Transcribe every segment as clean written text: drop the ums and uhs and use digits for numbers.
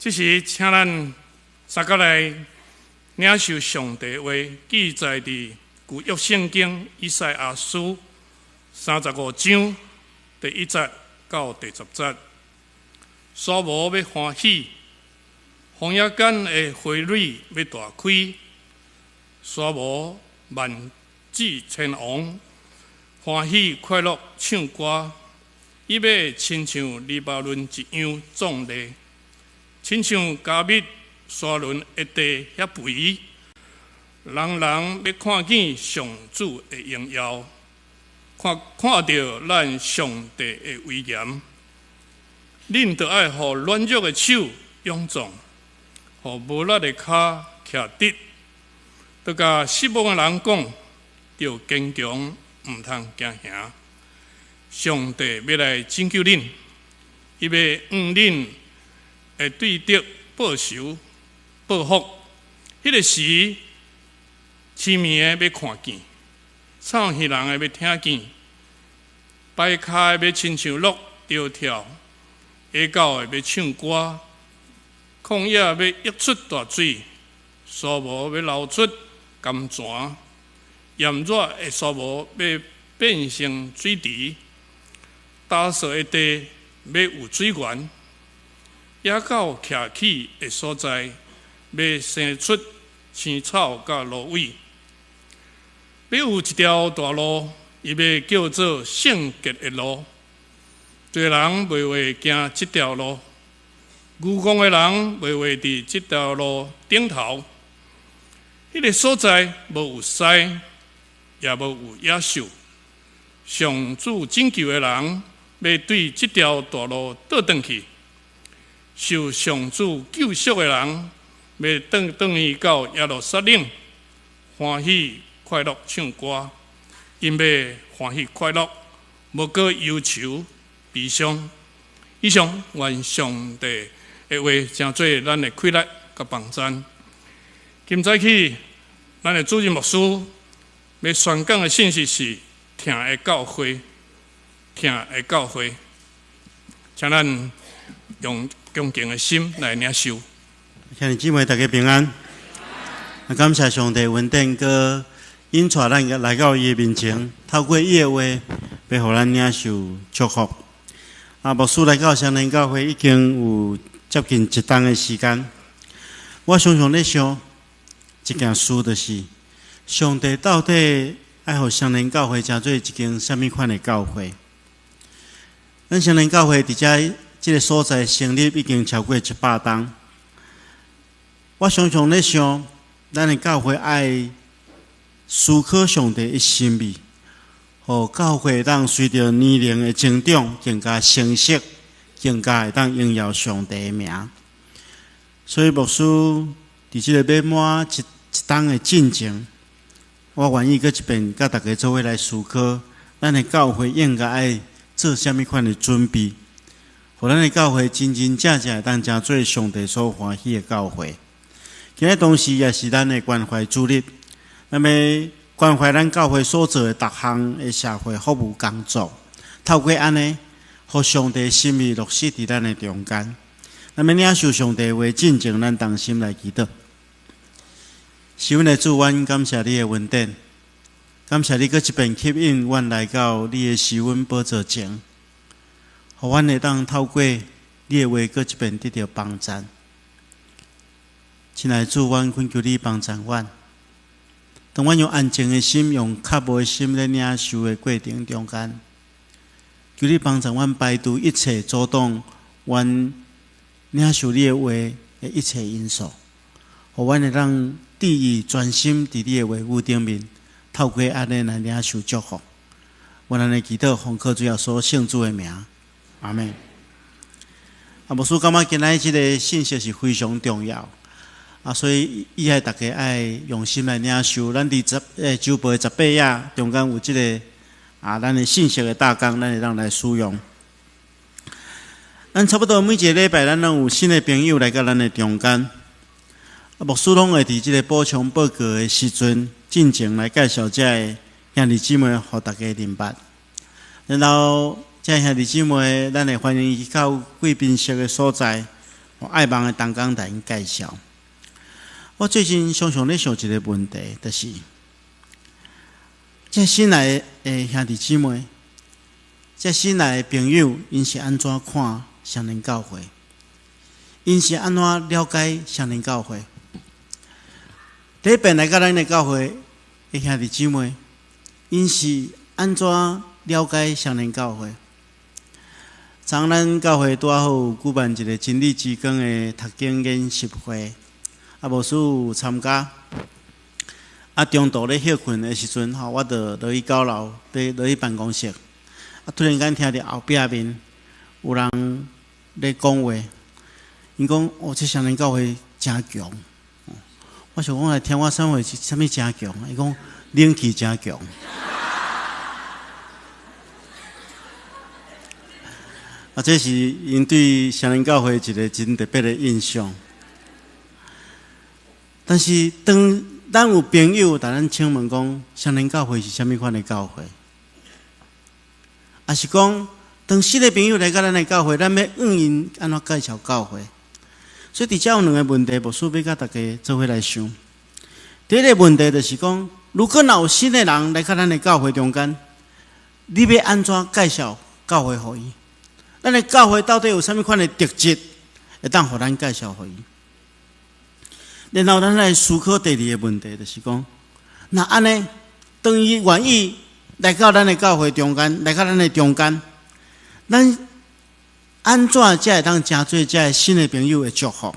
这是请咱三个来领受上帝话，记载伫旧约圣经以赛亚书35章第1节到第10节。所无要欢喜，荒野间的花蕊要大开，所无万子千王欢喜快乐唱歌，伊要亲像黎巴嫩一样壮丽，亲像加密沙伦一地遐肥。人人要看见上主的荣耀，看到咱上帝的威严。恁着爱互软弱的手勇壮，互无力的脚徛直。着甲失望的人讲，着坚强，毋通惊吓。上帝要来拯救恁，伊要用恁的对德报仇报复。迄个时，痴迷的要看见，唱戏人的要听见，摆骹的要亲像鹿跳跳。下狗的要唱歌，旷野要溢出大水，沙漠要流出甘泉，炎热的沙漠要变成水池，打扫的地要有水源，野狗徛起的所在要生出青草甲芦苇，要有一条大路，伊要叫做圣洁的路。侪人袂话行这条路，愚公的人袂话伫这条路顶头。迄个所在无有狮，也无有野兽。上主拯救的人要对这条大路倒转去，受上主救赎的人要转去到耶路撒冷，欢喜快乐唱歌，因要欢喜快乐，无过忧愁。悲伤。以上愿上帝的话成做咱的快乐甲帮助。今早起，咱的主任牧师要宣讲的信息是听的教会，听的教会，请咱用恭敬的心来领受。兄弟姊妹，大家平安。感谢上帝恩典，佮引带咱来到伊的面前，透过伊的话，要互咱领受祝福。牧师来到双连教会已经有接近1冬的时间，我常常咧想一件事，就是上帝到底爱互双连教会成做一间什么款的教会？咱双连教会伫这个所在成立已经超过100冬，我常常咧想，咱的教会爱思考上帝的心意。互教会当随着年龄的增长，更加成熟，更加会当荣耀上帝的名。所以牧师伫这个要满一冬的进程，我愿意搁一遍甲大家做伙来思考，咱的教会应该爱做什么款的准备，互咱的教会真真正正会当成做上帝所欢喜的教会。今日同时也是咱的关怀主日，那么关怀咱教会所做的各项的社会服务工作，透过安尼，互上帝心意落实伫咱的中间。那么领受上帝话，进前咱同心来祈祷。是阮的主，阮感谢你的恩典，感谢你搁一遍吸引阮来到你的施恩宝座前，互阮会当透过你的话，搁一遍得到帮助。亲爱的主，阮恳求你帮助阮。当阮用安静的心，用较无的心咧领受的过程中间，求你帮助阮排除一切阻挡阮领受你的话的一切因素，互阮会让注意专心伫你的话语顶面，透过安尼来领受祝福。阮安尼祈祷，奉靠主耶稣圣主的名，阿门。牧师感觉今仔即个信息是非常重要。所以伊爱大家爱用心来领受。咱伫周报18页中间有即个咱的信息的大纲，咱会当来使用。咱差不多每一个礼拜，咱拢有新的朋友来到咱的中间。牧师拢会伫即个补充报告的时阵，进前来介绍这个兄弟姊妹，互大家明白。然后这兄弟姊妹，咱会欢迎伊到贵宾室的所在。爱望的同工来因介绍。我最近常常咧想一个问题，就是这新来的兄弟姊妹，这新来的朋友，因是安怎看双年教会？因是安怎了解双年教会？第一遍来到咱的教会的兄弟姊妹，因是安怎了解双年教会？昨咱教会拄好举办一个真理之光的读经研习会，牧师有参加。中途咧休困的时阵，我就落去九楼，落去办公室。突然间听到后壁面有人咧讲话，因讲这双年教会真强。我想讲来听我啥话是啥物真强？伊讲灵气真强。这是因对双年教会一个真特别的印象。但是当咱有朋友甲咱请问讲，双年教会是啥物款的教会？也是讲，当新的朋友来到咱的教会，咱要因安怎介绍教会？所以伫遮有两个问题，牧师要甲大家做伙来想。第一个问题就是讲，如果若有新的人来到咱的教会中间，你要安怎介绍教会互伊？咱的教会到底有啥物款的特质，会当互咱介绍互伊？然后咱来思考第二个问题，就是讲，那安尼，当伊愿意来到咱的教会中间，来到咱的中间，咱安怎才会当成做这新的朋友的祝福？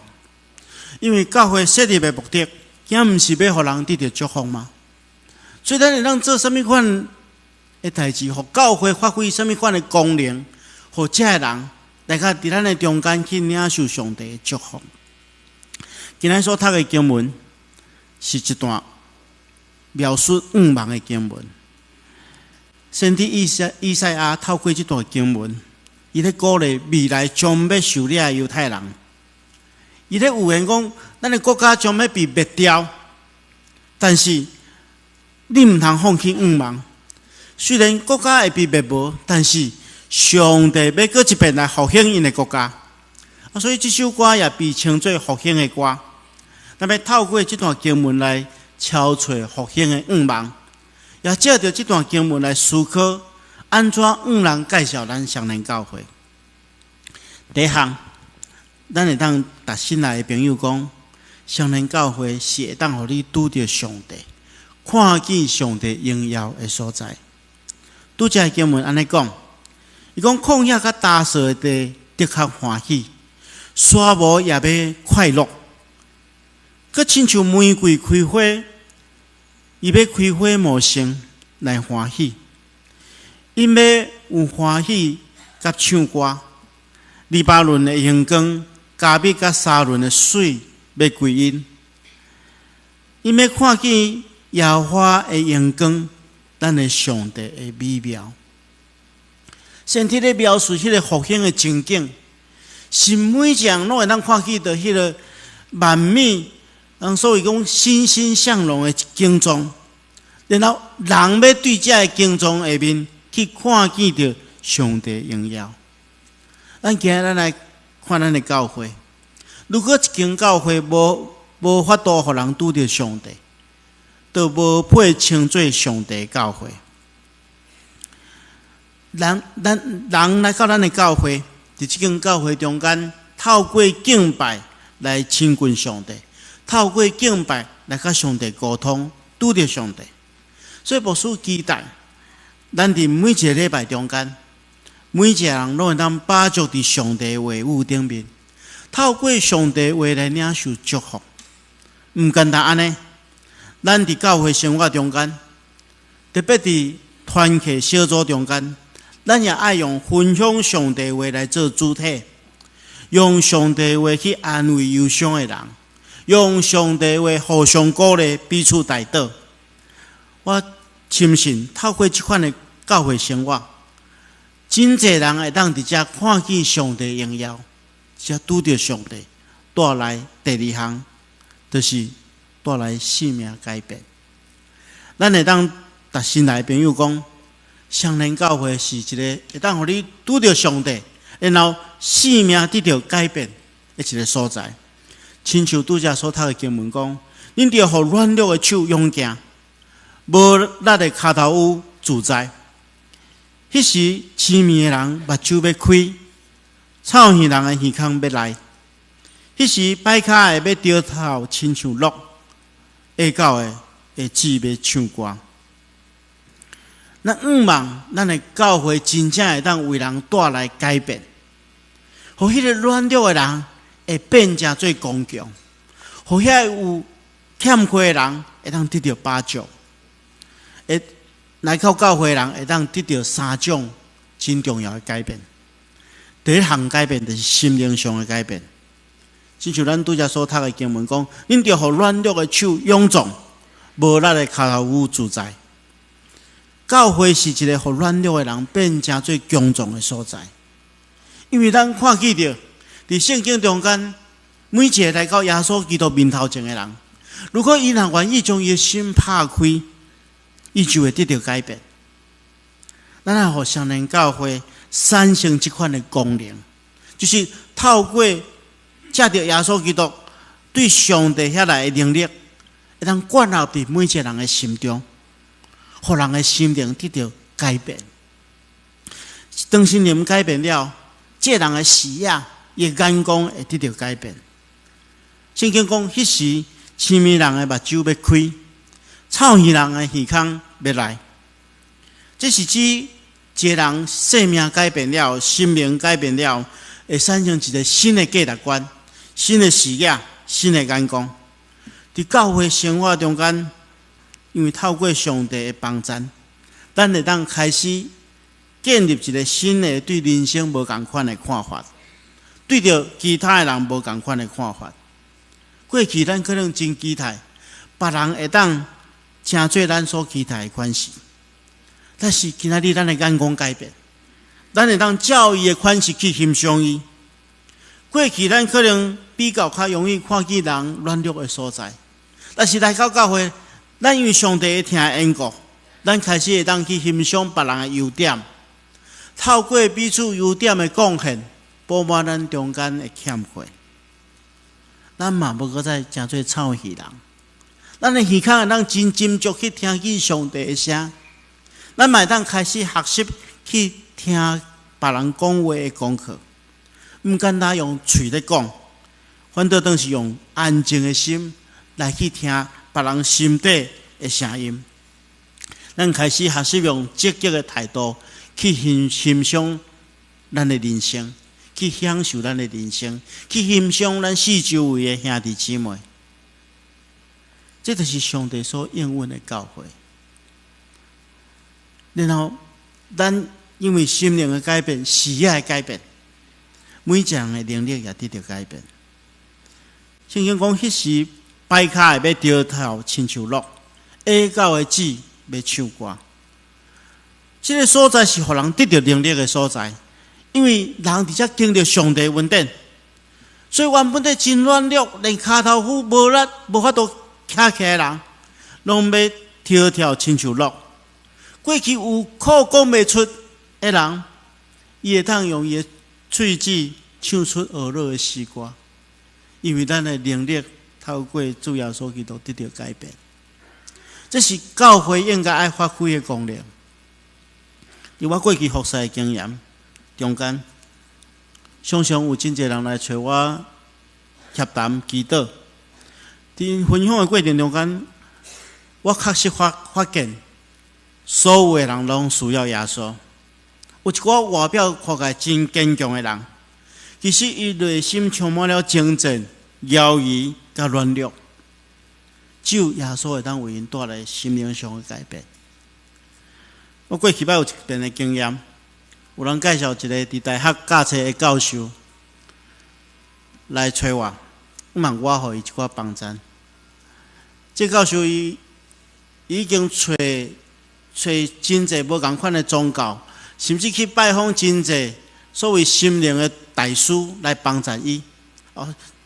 因为教会设立的目的，竟毋是要互人得到祝福吗？所以咱会当做啥物款的代志，互教会发挥啥物款的功能？互这个人来到伫咱的中间去领受上帝的祝福。今日所读的经文是一段描述愿望的经文。先知以赛亚透过这段经文，伊咧鼓励未来将要受掠的犹太人。伊咧预言讲，咱的国家将要被灭掉，但是你毋通放弃愿望。虽然国家会被灭无，但是上帝要搁一遍来复兴因的国家，所以这首歌也被称作复兴的歌。咱要透过这段经文来敲找复兴的愿望，也借着这段经文来思考安怎向人介绍咱双年教会。第一项，咱会当达新来的朋友讲，双年教会是会当互你拄着上帝，看见上帝荣耀的所在。拄则的经文安尼讲。伊讲旷野甲大树的地的确欢喜，沙漠也要快乐。佮亲像玫瑰开花，伊要开花茂盛来欢喜。因要有欢喜甲唱歌，黎巴嫩的阳光、加密甲沙伦的水要归因。因要看见耶和华的阳光，咱的上帝的美妙。先天咧描述迄个复兴的情景，是每一人拢会当看见到迄个万美，所谓讲欣欣向荣的景状。然后人要对这个景状下面去看见到上帝荣耀。咱今日咱来看咱的教会，如果一间教会无法度互人拄着上帝，就无配称作上帝教会。人来到咱的教会，伫这间教会中间，透过敬拜来亲近上帝，透过敬拜来甲上帝沟通，拄着上帝。所以牧师期待，咱伫每一个礼拜中间，每一个人拢会当把握伫上帝的话语顶面，透过上帝话来领受祝福。毋简单安尼，咱伫教会生活中间，特别伫团契小组中间。咱也爱用分享上帝话来做主体，用上帝话去安慰忧伤的人，用上帝话互相鼓励，彼此带导。我深信透过这款的教会生活，真侪人会当伫遮看见上帝荣耀，才拄着上帝带来第二项，就是带来生命改变。咱会当达新来的朋友讲。双年教会是一个会当互你拄着上帝，然后生命得到改变的一个所在。亲像拄则所读的经文讲，恁着互软弱的手勇行，无力的骹头有自在。迄时痴迷的人目睭要开，臭耳人的耳孔要来。迄时摆骹的要掉头亲像鹿，下到的会志要唱歌。咱望咱的教会真正会当为人带来改变，互迄个软弱的人会变成最刚强，互遐有欠缺的人会当得到帮助，会来到教会的人会当得到三种真重要的改变。第一项改变就是心灵上的改变，亲像咱拄则所读的经文讲，恁着互软弱的手勇壮，无力的骹头有自在。教会是一个互软弱的人变成最强壮的所在，因为咱看见着伫圣经中间，每一个来到耶稣基督面头前的人，如果伊若愿意将伊的心拍开，伊就会得到改变。咱也互上人教会产生这款的功能，就是透过借着耶稣基督对上帝遐来的能力，会当灌入伫每一个人的心中，互人的心灵得到改变。当心灵改变了，这人的视野、伊的眼光会得到改变。圣经讲，迄时痴迷人的目睭要开，臭耳人的耳孔要来。这是指一个人生命改变了，心灵改变了，会产生一个新的价值观、新的视野、新的眼光。伫教会生活中间，因为透过上帝的帮助，咱会当开始建立一个新的对人生无同款的看法，对着其他的人无同款的看法。过去咱可能真期待别人会当成做咱所期待的款式，但是今仔日咱的眼光改变，咱会当照伊的款式去欣赏伊。过去咱可能比较较容易看见人软弱的所在，但是来到教会，咱因为上帝会听缘故，咱开始会当去欣赏别人的优点，透过彼此优点的贡献，补满咱中间的欠缺。咱嘛无搁再诚做臭耳人，咱的耳孔会当真斟酌去听见上帝的声，咱嘛会当开始学习去听别人讲话的功课，毋简单用嘴咧讲，反倒当是用安静的心来去听别人心底的声音。咱开始学习用积极的态度去欣赏咱的人生，去享受咱的人生，去欣赏咱四周围的兄弟姊妹。这就是上帝所应允的教会。然后，咱因为心灵的改变、视野的改变，每一人的能力也得到改变。圣经讲，迄时摆骹会要掉头亲像鹿，下到的志要唱歌。这个所在是互人得到能力的所在，因为人伫遮经历上帝恩典，所以原本在真软弱，连骹头虎无力、无法度徛起来的人，拢要跳跳亲像鹿。过去有苦讲袂出的人，伊会当用伊的喙齿唱出恶乐的诗歌，因为咱的能力透过主耶稣基督得到改变。这是教会应该爱发挥的功能。以我过去服侍的经验中间，常常有真侪人来找我协谈祈祷。伫分享的过程中间，我确实发现，所有的人拢需要耶稣。有一个外表看起来真坚强的人，其实伊内心充满了精进、犹豫甲软弱。只有耶稣会当为因带来心灵上的改变。我过去捌有一遍的经验，有人介绍一个伫大学教册的教授来找我，问我互伊一寡帮助。这教授伊已经找真侪无共款的宗教，甚至去拜访真侪所谓心灵的大师来帮助伊，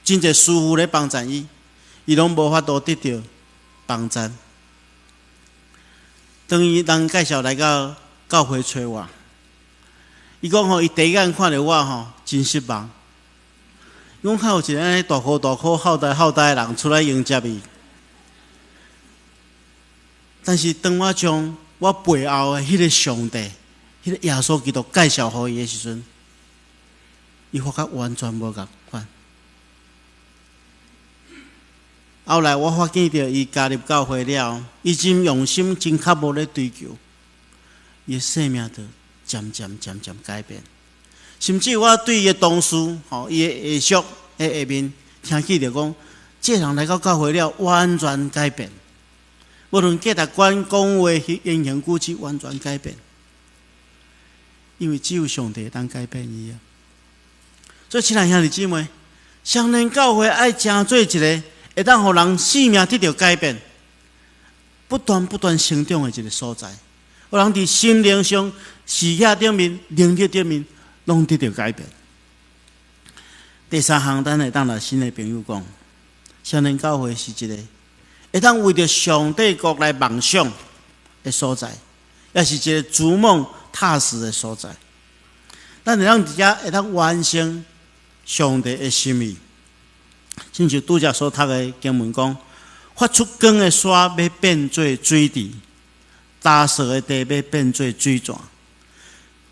真侪师傅来帮助伊，伊拢无法度得到帮助。当伊人介绍来到教会找我，伊讲伊第一眼看到我真失望，讲较有一个安尼大口大口好呆的人出来迎接伊。但是当我将我背后的迄个上帝、迄个耶稣基督介绍互伊的时阵，伊发觉完全无共款。后来我发现到伊加入教会了，伊真用心、真刻薄咧追求，伊生命就渐渐改变。甚至我对伊的同事、伊的下属、下面听起着讲，这人来到教会了，完全改变。无论价值观、讲话、言行举止，完全改变。因为只有上帝当改变伊啊！所以，亲爱兄弟姊妹，双连教会爱成做一个会当互人生命得到改变、不断成长的一个所在，互人伫心灵上、视野顶面、能力顶面，拢得到改变。第三项，咱会当来新的朋友讲，双连教会是一个会当为着上帝国来梦想的所在，也是一个逐梦踏实的所在。咱会当伫遮会当完成上帝的心意。亲像拄则所读的经文讲，发出光的沙要变做水池，打扫的地要变做水泉。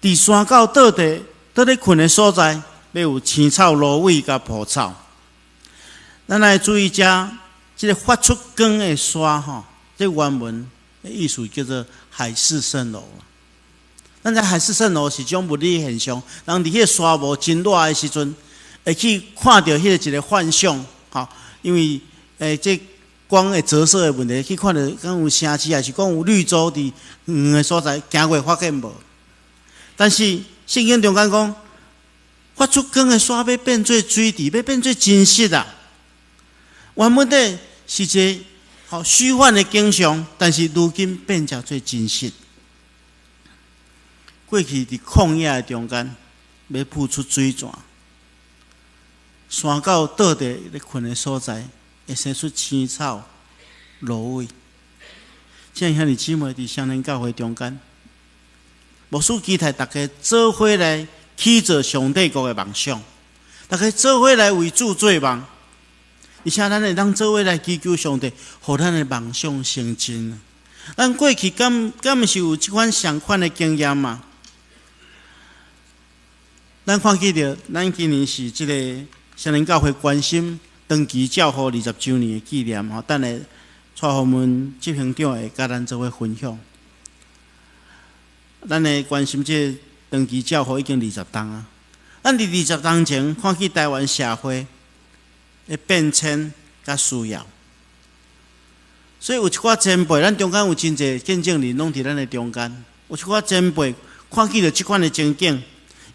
伫山沟倒咧困的所在，要有青草、芦苇甲蒲草。咱来注意遮，这个发出光的沙这原文的意思叫做海市蜃楼。咱在海市蜃楼是种物理现象，人伫迄个沙无真热的时阵，会去看到迄个一个幻象，因为这光的折射的问题，去看到讲有城市还是讲有绿洲伫远的所在，行过发现无。但是圣经中间讲，发出光的沙要变做水池，要变做真实啊！原本的是一个虚幻的景象，但是如今变成做真实。过去伫旷野的中间，要付出水泉。山沟倒地咧困的所在，会生出青草、芦苇。这兄弟姊妹伫双连教会中间，牧师期待大家做伙来起做上帝国的梦想，大家做伙来为主做梦，而且咱会当做伙来祈求上帝，互咱的梦想成真。咱过去敢毋是有即款相款的经验嘛？咱看见着，咱今年是即个双连教会关心长期教会20周年的纪念，等下蔡宏文执行长会甲咱做伙分享。咱会关心这长期教会已经20年啊。咱伫20年前看见台湾社会的变迁甲需要，所以有一寡前辈，咱中间有真侪见证人拢伫咱的中间，有一寡前辈看见着即款的情景。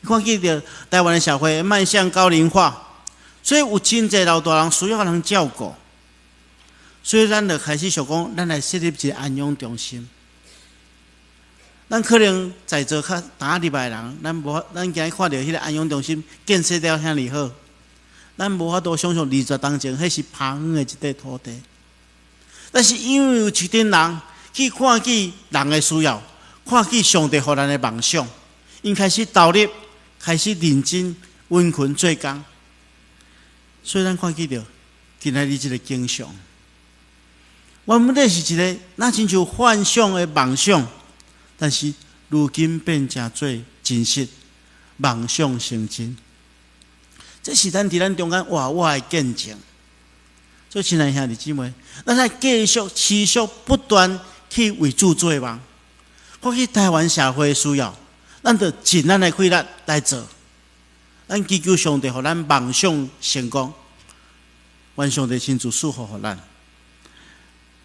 看见着台湾的社会迈向高龄化，所以有真侪老大人需要人照顾，所以咱就开始想讲，咱来设立一个安养中心。咱可能在座较打入来的人，咱今日看到迄个安养中心建设了遐尼好，咱无法度想象20年前迄是旁远的一块土地，但是因为有一群人去看见人的需要，看见上帝予咱的梦想，因开始投入。开始认真温群做工，所以咱看见着今仔日这个景象，原本的是一个那亲像幻想的梦想，但是如今变成做真实，梦想成真。这是咱伫咱中间活活的见证。所以亲爱兄弟姊妹，咱来继续持续不断去为主做梦，看见台湾社会的需要。咱就尽咱的气力来做，咱祈求上帝，互咱梦想成功，愿上帝亲自祝福互咱。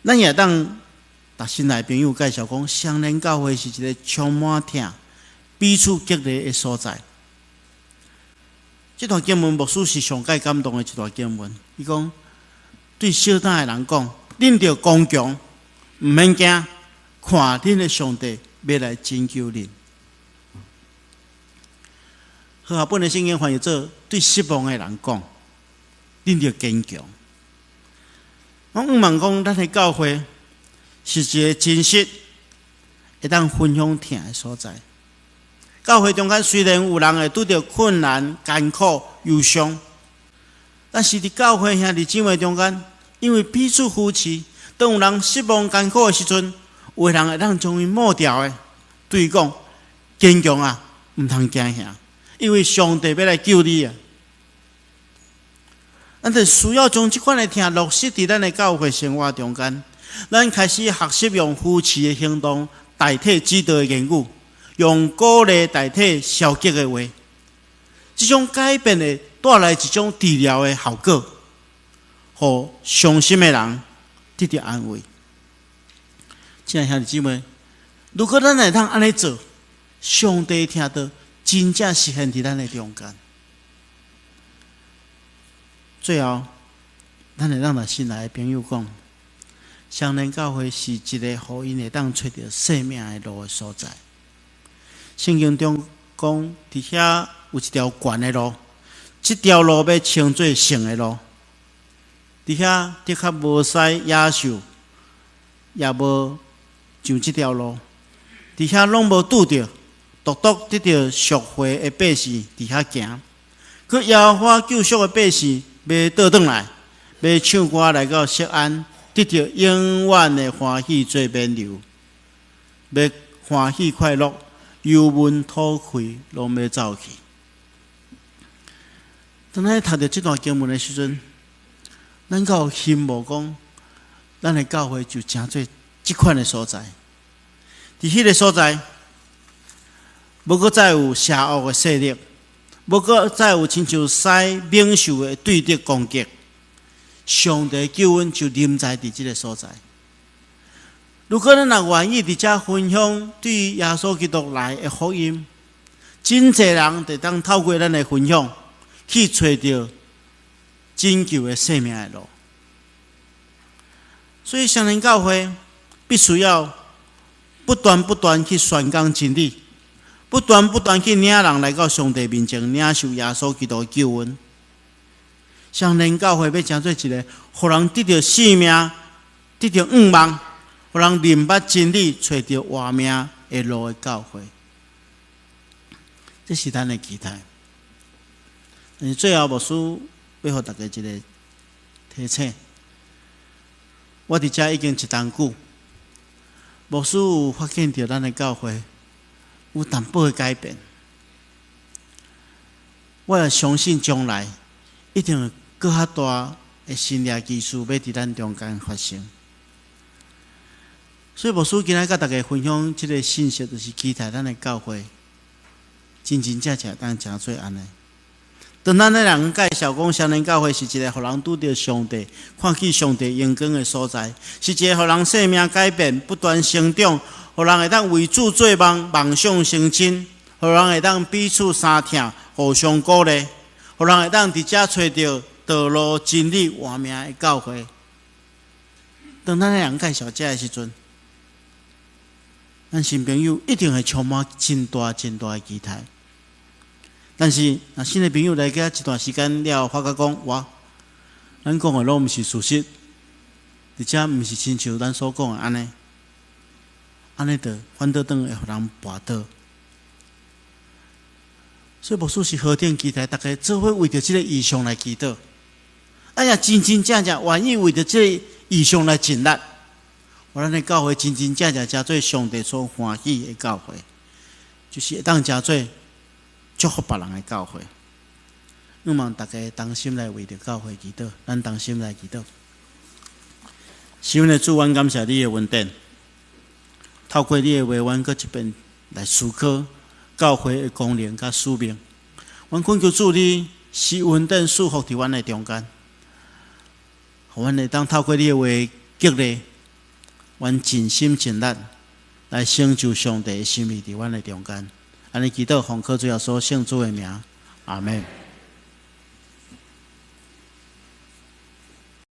咱也当甲新来朋友介绍讲，双连教会是一个充满疼、彼此激励的所在。这段经文牧师是上界感动的一段经文。伊讲对小胆的人讲，恁着刚强，毋免惊，看恁的上帝要来拯救恁。和合本的圣经翻译做对失望的人讲，恁着坚强。我毋茫讲，咱的教会是一个真实会当分享疼的所在。教会中间虽然有人会拄到困难、艰苦、忧伤，但是伫教会兄弟姊妹中间，因为彼此扶持，当有人失望艰苦的时阵，有的人会当将伊抹掉的，对伊讲坚强啊，毋通惊吓，因为上帝要来救你啊！咱就需要将即款的听落实伫咱的教会生活中间。咱开始学习用扶持的行动代替指导的言语，用鼓励代替消极的话。这种改变会带来一种治疗的效果，互伤心的人得到安慰。亲爱兄弟姊妹，如果咱会通安尼做，上帝听到真正实现伫咱的中间。最后，咱会让咱新来的朋友讲，相连教会是一个互因会当找到生命的路的所在。圣经中讲，伫遐有一条悬的路，这条路要称作圣的路。伫遐的确无使野兽，也无上这条路。伫遐拢无拄着，独独得到赎回的百姓伫遐行。可耶和华救赎的百姓要倒转来，要唱歌来到锡安，得到永远的欢喜做免流，要欢喜快乐，忧闷吐气，拢要走去。当咱读到这段经文的时阵，咱够羡慕讲，咱的教会就诚做这款的所在。伫迄个所在，无搁再有邪恶的势力，无搁再有亲像使猛兽的对敌攻击。上帝救恩就临在伫这个所在。如果咱若愿意伫遮分享对耶稣基督来的福音，真侪人就当透过咱的分享，去找到拯救的生命的路。所以，相连教会必须要不断去宣讲真理，不断去领人来到上帝面前，领受耶稣基督的救恩。相连教会要成做一个，互人得到生命、得到盼望，互人明白真理、找到活命的路的教会。这是咱的期待。但是最后，牧师要互大家一个提醒。我伫遮已经一冬久，牧师有发现到咱的教会有淡薄的改变。我也相信将来一定会更较大的新业技术要伫咱中间发生。所以牧师今日甲大家分享这个信息，就是期待咱的教会真正当诚做安尼。当咱的人介绍讲，相连教会是一个互人拄到上帝、看见上帝荣光的所在，是一个互人生命改变、不断成长，互人会当为主做梦、梦想成真，互人会当彼此相听、互相鼓励，互人会当伫遮找到道路、真理、活命的教会。当咱的人介绍遮的时阵，咱新朋友一定会充满真大的期待。但是，若新的朋友来遮一段时间了，发觉讲，哇，咱讲的拢毋是事实，而且毋是亲像咱所讲的安尼，安尼就反倒会互人跋倒。所以，牧师是何等期待大家做伙为着这个意向来祈祷，也真正愿意为着这个意向来尽力，互咱的教会真正做上帝所欢喜的教会，就是会当做祝福别人的教会。我望大家同心来为着教会祈祷，咱同心来祈祷。神的主，阮感谢你的恩典，透过你的话，阮搁一遍来思考教会的功能甲使命。阮恳求主你施恩典赐福伫阮的中间，互阮会当透过你的话激励，阮尽心尽力来成就上帝的心意伫阮的中间。安尼祈祷，奉靠主耶稣圣主的名，阿门。